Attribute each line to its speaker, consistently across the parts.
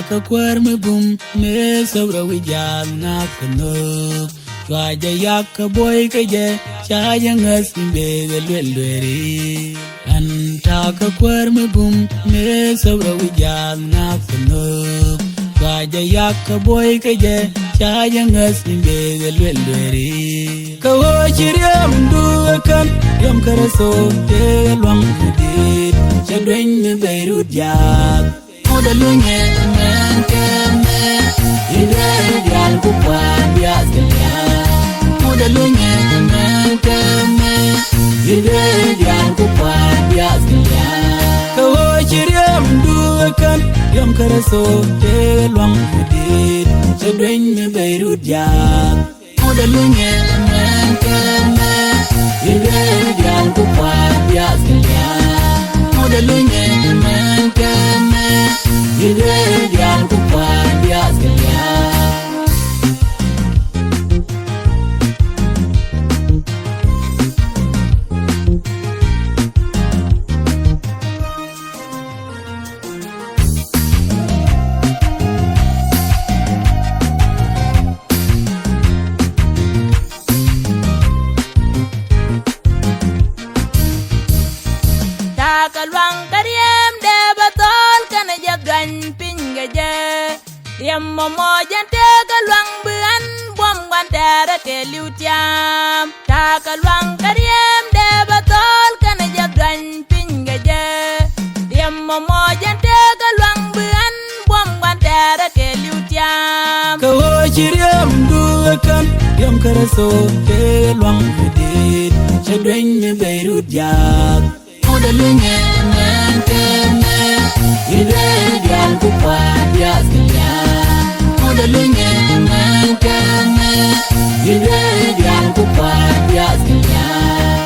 Speaker 1: Ka kwer me bum me sobra wijal na kno Chwaja yak boy ka je chaya ngas be lwelweri Anta ka kwer me bum me sobra wijal na kno Chwaja yak boy ka je chaya ngas be lwelweri Ka wo chiriam du kan yam karaso te lwang dit chadwen me beirut jak Oda lunye menkeme Ide dial kupan biasanya Oda lunye menkeme Ide dial kupan biasanya Kawo chiriam duakan Yam karaso te luang kudit Chadwen me beirut jak Oda lunye menkeme Ide dial kupan biasanya Oda lunye menkeme Ide dial kupan biasanya
Speaker 2: Takalwang kariem de batol kana jagran pingaje Yam momo jante kalwang buan bom gwantera ke liutiam Takalwang kariem de batol kana jagran pingaje Yam momo jante kalwang buan bom gwantera ke liutiam
Speaker 1: Kawo chiriam duakan Yam karaso te luang kudit Chadwen me beirut jak Oda lunye menkeme Ide dial kupan biasanya Oda lunye menkeme Ide dial kupan biasanya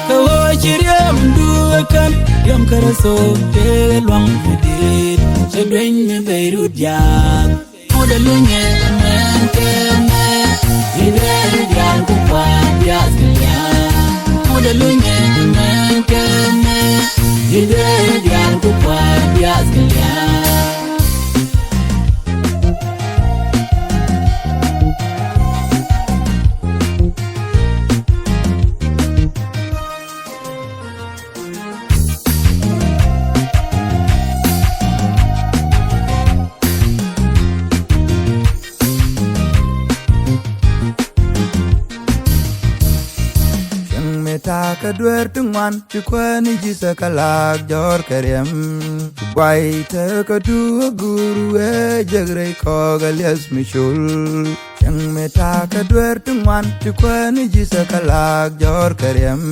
Speaker 1: Kawo chiriam duakan Yam karaso te luang kudit Chadwen me beirut jak Oda lunye menkeme Ide dial kupan biasanya Oda lunye menkeme Ide dial kupan biasanya
Speaker 3: Ta ka dwer tungwan chukwani jisa kalak jor kerem Gwai ta ka tu guru e jagre ko galias mishul Chang me ta ka dwer tungwan chukwani jisa kalak jor kerem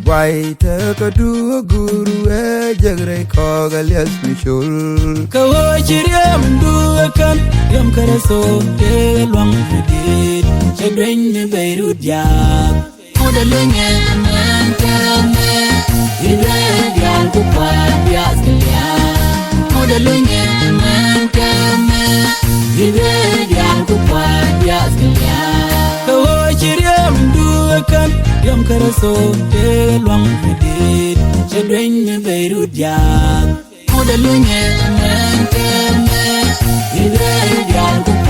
Speaker 3: Gwai ta ka tu guru e jagre ko galias mishul
Speaker 1: Kawo chiriam duakan Yam karaso te luang kudit Chadwen me beirut jak Oda lunye menkeme Ide dial kupan biasanya Oda lunye menkeme Ide dial kupan biasanya Kawo chiriam duakan Yam karaso te luang kudit Chadwen me beirut jak Oda lunye menkeme Ide dial kupan